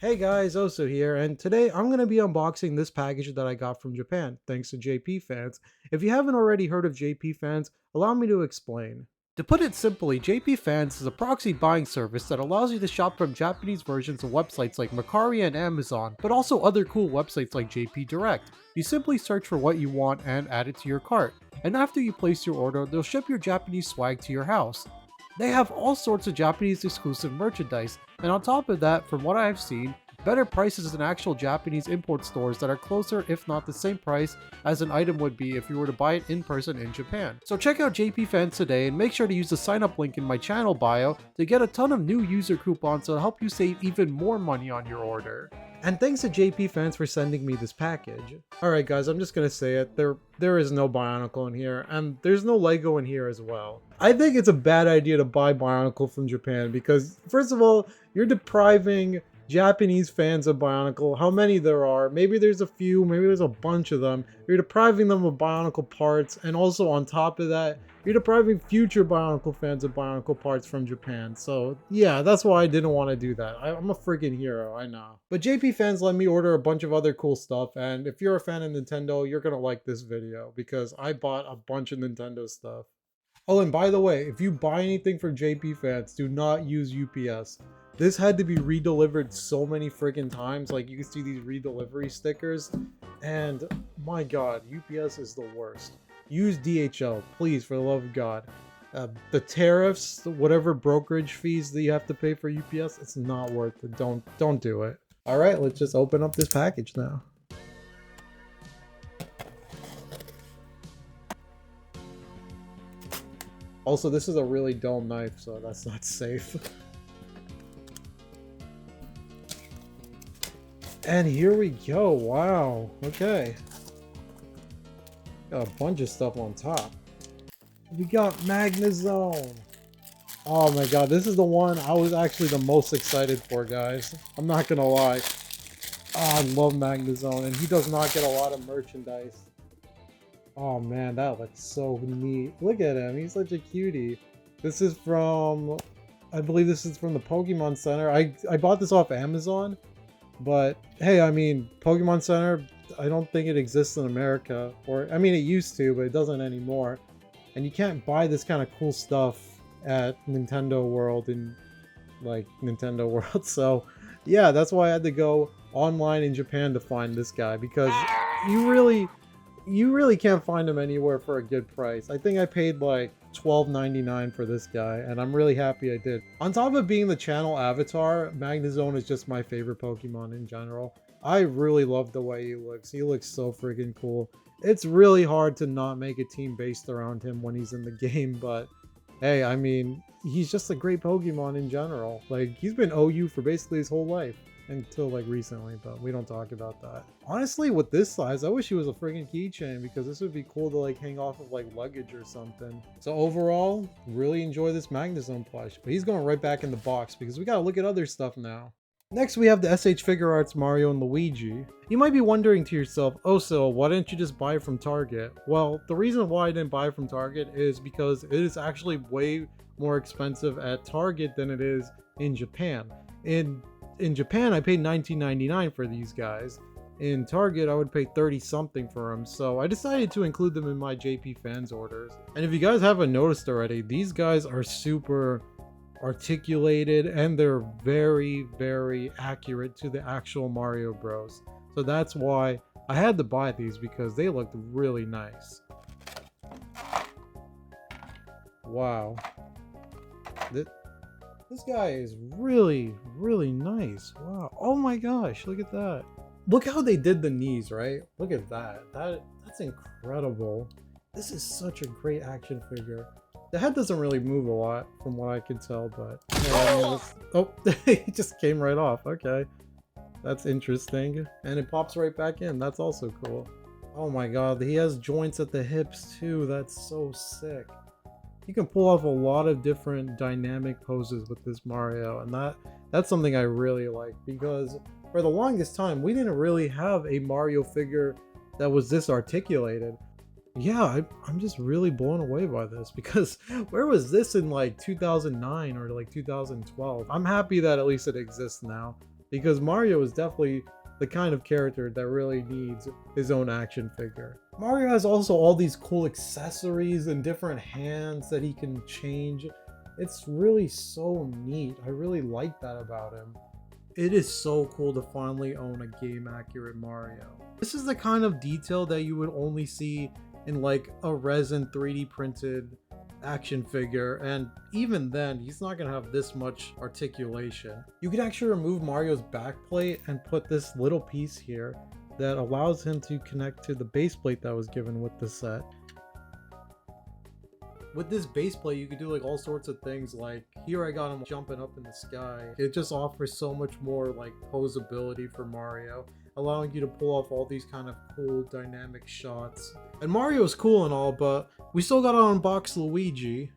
Hey guys, Oso here, and today I'm going to be unboxing this package that I got from Japan, thanks to JPFans. If you haven't already heard of JPFans, allow me to explain. To put it simply, JPFans is a proxy buying service that allows you to shop from Japanese versions of websites like Mercari and Amazon, but also other cool websites like JP Direct. You simply search for what you want and add it to your cart, and after you place your order, they'll ship your Japanese swag to your house. They have all sorts of Japanese exclusive merchandise, and on top of that, from what I've seen, better prices than actual Japanese import stores that are closer if not the same price as an item would be if you were to buy it in person in Japan. So check out JP Fans today and make sure to use the sign up link in my channel bio to get a ton of new user coupons to help you save even more money on your order. And thanks to JP Fans for sending me this package. Alright guys, I'm just gonna say it, there is no Bionicle in here, and there's no Lego in here as well. I think it's a bad idea to buy Bionicle from Japan because, first of all, you're depriving Japanese fans of Bionicle, how many there are, maybe there's a few, maybe there's a bunch of them. You're depriving them of Bionicle parts, and also on top of that, you're depriving future Bionicle fans of Bionicle parts from Japan. So yeah, that's why I didn't want to do that. I'm a freaking hero, I know. But JP Fans let me order a bunch of other cool stuff, and if you're a fan of Nintendo, you're gonna like this video because I bought a bunch of Nintendo stuff. Oh, and by the way, if you buy anything from JP Fans, do not use UPS. This had to be redelivered so many friggin' times. Like, you can see these redelivery stickers, and my god, UPS is the worst. Use DHL, please, for the love of God. The tariffs, whatever brokerage fees that you have to pay for UPS, it's not worth it. Don't do it. All right, let's just open up this package now. Also, this is a really dull knife, so that's not safe. And here we go. Wow. Okay. Got a bunch of stuff on top. We got Magnezone. Oh my god, this is the one I was actually the most excited for, guys. I'm not gonna lie. Oh, I love Magnezone, and he does not get a lot of merchandise. Oh man, that looks so neat. Look at him. He's such a cutie. This is from, I believe this is from the Pokemon Center. I bought this off Amazon. But hey, I mean, Pokemon Center, I don't think it exists in America. Or, I mean, it used to, but it doesn't anymore. And you can't buy this kind of cool stuff at Nintendo World in, like, Nintendo World. So, yeah, that's why I had to go online in Japan to find this guy. Because you really can't find him anywhere for a good price. I think I paid like $12.99 for this guy, and I'm really happy I did. On top of being the channel avatar, Magnezone is just my favorite Pokemon in general. I really love the way he looks. He looks so freaking cool. It's really hard to not make a team based around him when he's in the game, but hey, I mean, he's just a great Pokemon in general. Like, he's been OU for basically his whole life. Until like recently, but we don't talk about that. Honestly, with this size, I wish he was a freaking keychain because this would be cool to like hang off of like luggage or something. So overall, really enjoy this Magnezone plush, but he's going right back in the box because we gotta look at other stuff now. Next, we have the SH Figure Arts Mario and Luigi. You might be wondering to yourself, oh, so why didn't you just buy it from Target? Well, the reason why I didn't buy it from Target is because it is actually way more expensive at Target than it is in Japan. In Japan, I paid $19.99 for these guys. In Target, I would pay 30 something for them, so I decided to include them in my JP Fans orders. And if you guys haven't noticed already, these guys are super articulated and they're very, very accurate to the actual Mario Bros. So that's why I had to buy these because they looked really nice. Wow. This guy is really, really nice. Wow. Oh my gosh, look at that. Look how they did the knees, right? Look at that. That's incredible. This is such a great action figure. The head doesn't really move a lot from what I can tell, but yeah, oh, he just came right off. Okay. That's interesting. And it pops right back in. That's also cool. Oh my god, he has joints at the hips too. That's so sick. You can pull off a lot of different dynamic poses with this Mario, and that's something I really like because for the longest time we didn't really have a Mario figure that was this articulated. Yeah, I'm just really blown away by this because where was this in like 2009 or like 2012? I'm happy that at least it exists now because Mario is definitely the kind of character that really needs his own action figure. Mario has also all these cool accessories and different hands that he can change. It's really so neat. I really like that about him. It is so cool to finally own a game accurate Mario. This is the kind of detail that you would only see in like a resin 3D printed action figure, and even then he's not gonna have this much articulation. You can actually remove Mario's backplate and put this little piece here that allows him to connect to the base plate that was given with the set. With this base plate, you can do like all sorts of things. Like here I got him jumping up in the sky. It just offers so much more like posability for Mario, allowing you to pull off all these kind of cool dynamic shots. And Mario's cool and all, but we still gotta unbox Luigi.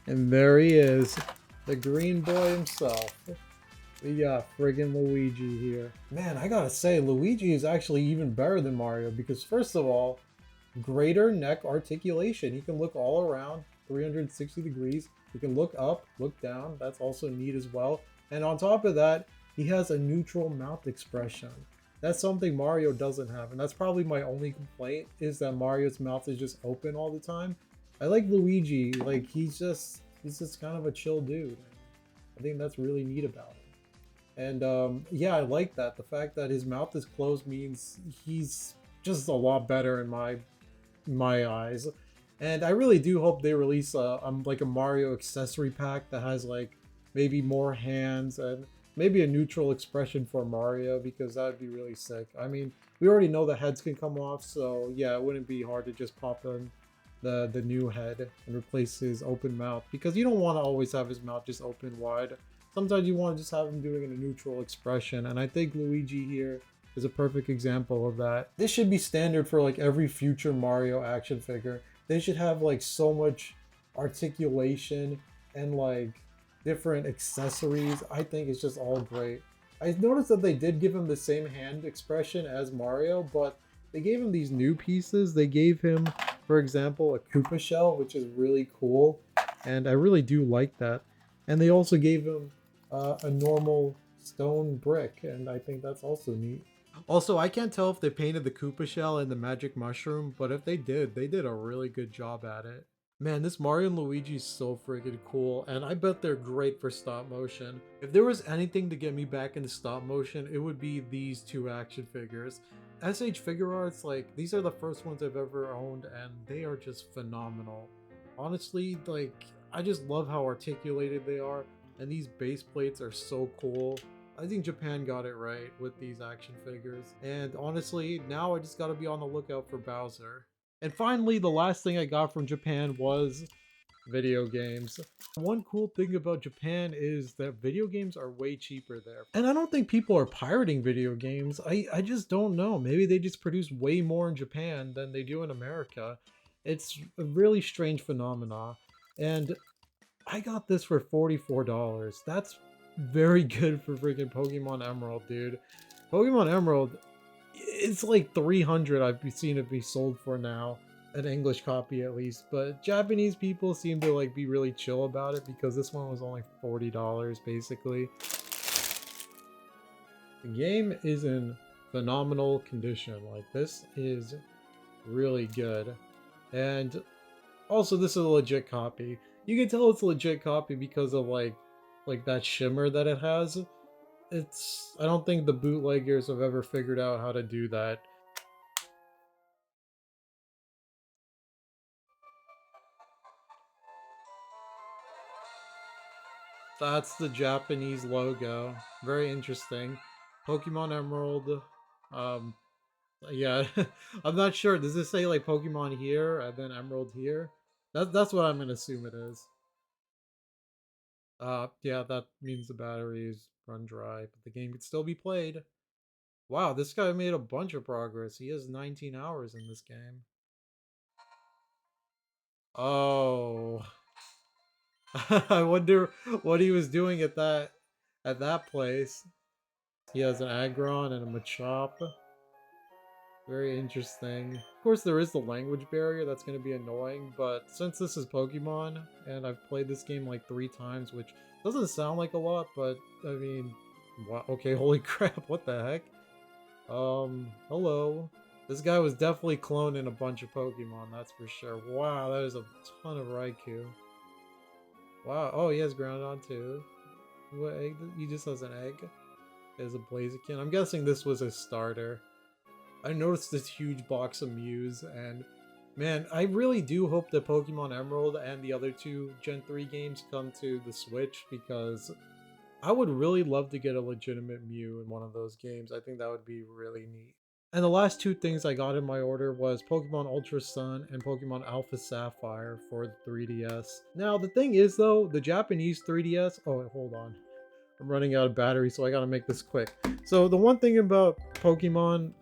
And there he is, the green boy himself. We got friggin' Luigi here. Man, I gotta say, Luigi is actually even better than Mario because first of all, greater neck articulation. He can look all around 360 degrees. He can look up, look down. That's also neat as well. And on top of that, he has a neutral mouth expression. That's something Mario doesn't have. And that's probably my only complaint, is that Mario's mouth is just open all the time. I like Luigi. Like, he's just kind of a chill dude. I think that's really neat about him. And yeah, I like that. The fact that his mouth is closed means he's just a lot better in my eyes. And I really do hope they release like a Mario accessory pack that has like maybe more hands and maybe a neutral expression for Mario, because that would be really sick. I mean, we already know the heads can come off, so yeah, it wouldn't be hard to just pop in the new head and replace his open mouth, because you don't want to always have his mouth just open wide. Sometimes you want to just have him doing a neutral expression, and I think Luigi here is a perfect example of that. This should be standard for like every future Mario action figure. They should have like so much articulation and like different accessories. I think it's just all great. I noticed that they did give him the same hand expression as Mario, but they gave him these new pieces. They gave him, for example, a Koopa shell, which is really cool, and I really do like that. And they also gave him a normal stone brick, and I think that's also neat. Also, I can't tell if they painted the Koopa shell and the magic mushroom, but if they did a really good job at it. Man, this Mario and Luigi is so freaking cool, and I bet they're great for stop motion. If there was anything to get me back into stop motion, it would be these two action figures. SH Figure Arts, like, these are the first ones I've ever owned, and they are just phenomenal. Honestly, like, I just love how articulated they are, and these base plates are so cool. I think Japan got it right with these action figures. And honestly, now I just gotta be on the lookout for Bowser. And finally, the last thing I got from Japan was video games. One cool thing about Japan is that video games are way cheaper there. And I don't think people are pirating video games. I just don't know. Maybe they just produce way more in Japan than they do in America. It's a really strange phenomena. And I got this for $44. That's very good for freaking Pokemon Emerald, dude. Pokemon Emerald, it's like 300 I've seen it be sold for now, an English copy at least, but Japanese people seem to like be really chill about it because this one was only $40 basically. The game is in phenomenal condition. Like, this is really good. And also, this is a legit copy. You can tell it's a legit copy because of like that shimmer that it has. I don't think the bootleggers have ever figured out how to do that. That's the Japanese logo. Very interesting. Pokemon Emerald. Um, yeah, I'm not sure. Does this say like Pokemon here and then Emerald here? That's what I'm gonna assume it is. Yeah, that means the batteries run dry, but the game can still be played. Wow, this guy made a bunch of progress. He has 19 hours in this game. Oh. I wonder what he was doing at that place. He has an Aggron and a Machop. Very interesting. Of course, there is the language barrier that's going to be annoying, but since this is Pokemon, and I've played this game like 3 times, which doesn't sound like a lot, but I mean, wow, okay, holy crap, what the heck? Hello. This guy was definitely cloning a bunch of Pokemon, that's for sure. Wow, that is a ton of Raikou. Wow, oh, he has Groudon too. What egg? He just has an egg. He has a Blaziken. I'm guessing this was his starter. I noticed this huge box of Mews, and man, I really do hope that Pokemon Emerald and the other 2 Gen 3 games come to the Switch, because I would really love to get a legitimate Mew in one of those games. I think that would be really neat. And the last 2 things I got in my order was Pokemon Ultra Sun and Pokemon Alpha Sapphire for the 3DS. Now, the thing is though, the Japanese 3DS... Oh, hold on. I'm running out of battery, so I gotta make this quick. So the one thing about Pokemon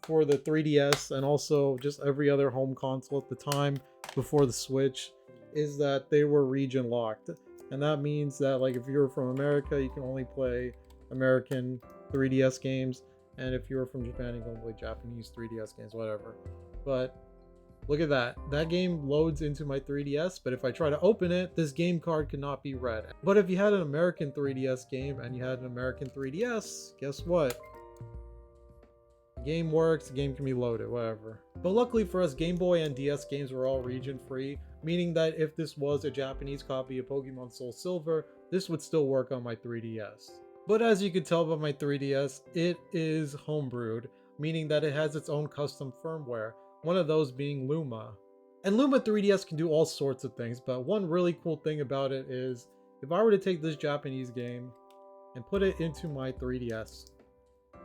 for the 3DS and also just every other home console at the time before the Switch is that they were region locked. And that means that like if you're from America, you can only play American 3DS games, and if you're from Japan, you can only play Japanese 3DS games, whatever. But look at that. That game loads into my 3DS, but if I try to open it, this game card cannot be read. But if you had an American 3DS game and you had an American 3DS, guess what? The game works, the game can be loaded, whatever. But luckily for us, Game Boy and DS games were all region free, meaning that if this was a Japanese copy of Pokemon Soul Silver, this would still work on my 3DS. But as you can tell by my 3DS, it is homebrewed, meaning that it has its own custom firmware, one of those being Luma. And Luma 3DS can do all sorts of things, but one really cool thing about it is, if I were to take this Japanese game and put it into my 3DS,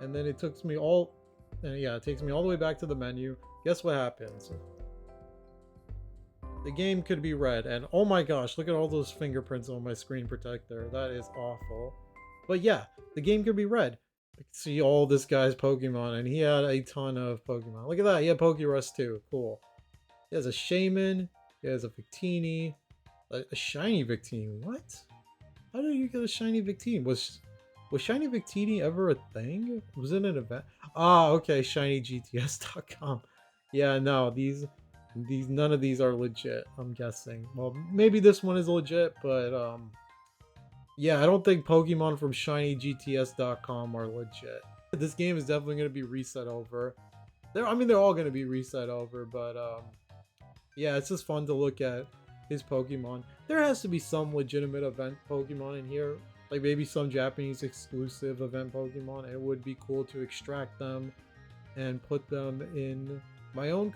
and then it takes me all the way back to the menu, guess what happens? The game could be read, and oh my gosh, look at all those fingerprints on my screen protector. That is awful. But yeah, the game could be read. I can see all this guy's Pokemon, and he had a ton of Pokemon. Look at that, he had Pokerus too. Cool. He has a Shaman, he has a Victini, a shiny Victini. What? How did you get a shiny Victini? Was shiny Victini ever a thing? Was it an event? Ah, okay, shinygts.com. Yeah, no, none of these are legit, I'm guessing. Well, maybe this one is legit, but yeah, I don't think Pokemon from shinygts.com are legit. This game is definitely going to be reset over. They're all going to be reset over, but yeah, it's just fun to look at his Pokemon. There has to be some legitimate event Pokemon in here, like maybe some Japanese exclusive event Pokemon. It would be cool to extract them and put them in my own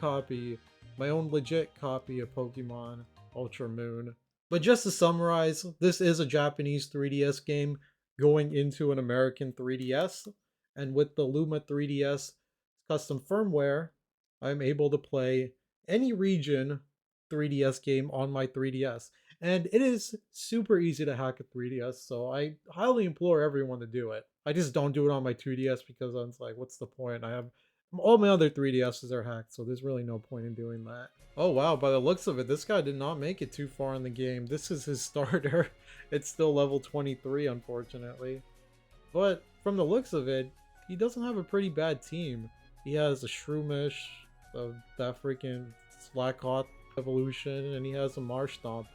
legit copy of Pokemon Ultra Moon. But just to summarize, this is a Japanese 3DS game going into an American 3DS, and with the Luma 3DS custom firmware, I'm able to play any region 3DS game on my 3DS. And it is super easy to hack a 3DS, so I highly implore everyone to do it. I just don't do it on my 2DS because I'm like, what's the point? All my other 3DSs are hacked, so there's really no point in doing that. Oh wow, by the looks of it, this guy did not make it too far in the game. This is his starter. It's still level 23, unfortunately. But from the looks of it, he doesn't have a pretty bad team. He has a Shroomish, that freaking Slackhawk evolution, and he has a Marshtomp.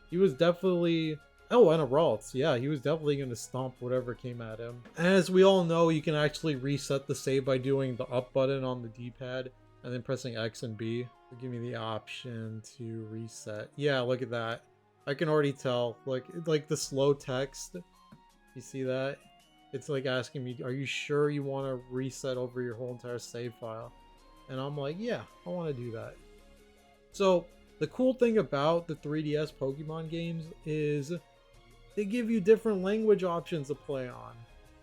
He was definitely... Oh, and a Ralts. Yeah, he was definitely going to stomp whatever came at him. And as we all know, you can actually reset the save by doing the up button on the D-pad and then pressing X and B. It'll give me the option to reset. Yeah, look at that. I can already tell. Like the slow text. You see that? It's like asking me, are you sure you want to reset over your whole entire save file? And I'm like, yeah, I want to do that. So, the cool thing about the 3DS Pokemon games is they give you different language options to play on.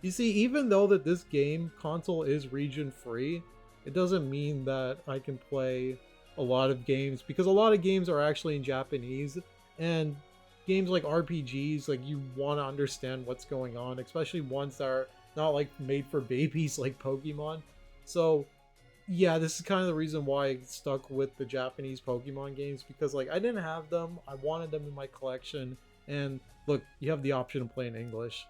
You see, even though that this game console is region free, it doesn't mean that I can play a lot of games, because a lot of games are actually in Japanese, and games like RPGs, like you want to understand what's going on, especially ones that are not like made for babies like Pokemon. So yeah, this is kind of the reason why I stuck with the Japanese Pokemon games, because like I didn't have them, I wanted them in my collection, and look, you have the option to play in English.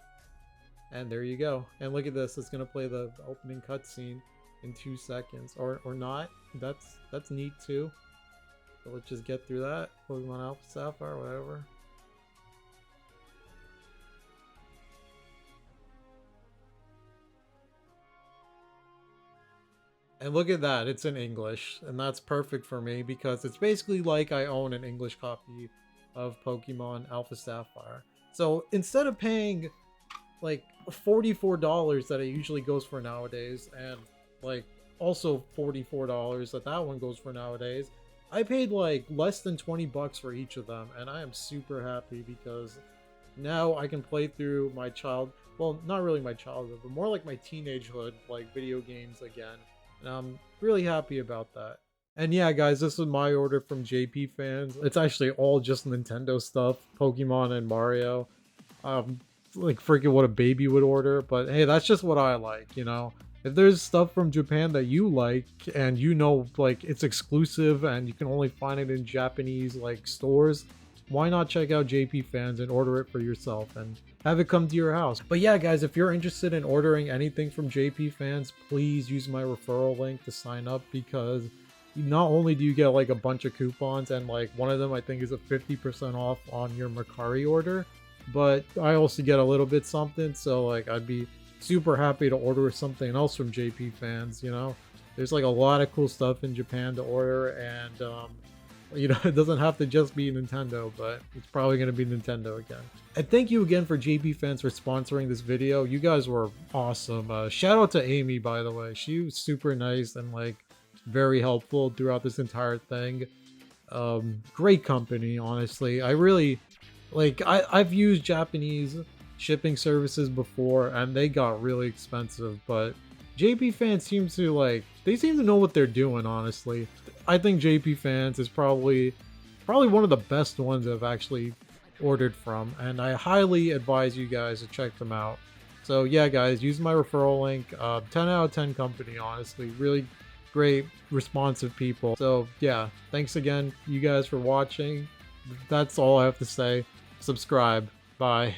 And there you go. And look at this, it's going to play the opening cutscene. in 2 seconds, or not. That's neat too. So let's just get through that. Pokemon Alpha Sapphire, whatever. And look at that, it's in English, and that's perfect for me because it's basically like I own an English copy of Pokemon Alpha Sapphire. So instead of paying like $44 that it usually goes for nowadays, and like also $44 that one goes for nowadays, I paid like less than 20 bucks for each of them, and I am super happy because now I can play through my well, not really my childhood, but more like my teenagehood, like video games again. And I'm really happy about that. And yeah, guys, this is my order from JPFans. It's actually all just Nintendo stuff, Pokemon and Mario. Like freaking what a baby would order, but hey, that's just what I like, you know? If there's stuff from Japan that you like and you know like it's exclusive and you can only find it in Japanese like stores, why not check out JPFans and order it for yourself and have it come to your house? But yeah, guys, if you're interested in ordering anything from JPFans, please use my referral link to sign up, because not only do you get like a bunch of coupons, and like one of them I think is a 50% off on your Mercari order, but I also get a little bit something, so like I'd be super happy to order something else from JPFans, you know? There's like a lot of cool stuff in Japan to order, and you know, it doesn't have to just be Nintendo, but it's probably going to be Nintendo again. And thank you again for JPFans for sponsoring this video. You guys were awesome. Shout out to Amy, by the way. She was super nice and like very helpful throughout this entire thing. Great company, honestly. I really like, I've used Japanese shipping services before and they got really expensive, but JPFans seems to like, they seem to know what they're doing, honestly. I think JPFans is probably one of the best ones I've actually ordered from, and I highly advise you guys to check them out. So yeah, guys, use my referral link. 10 out of 10 company, honestly. Really great, responsive people. So yeah, thanks again, you guys, for watching. That's all I have to say. Subscribe. Bye.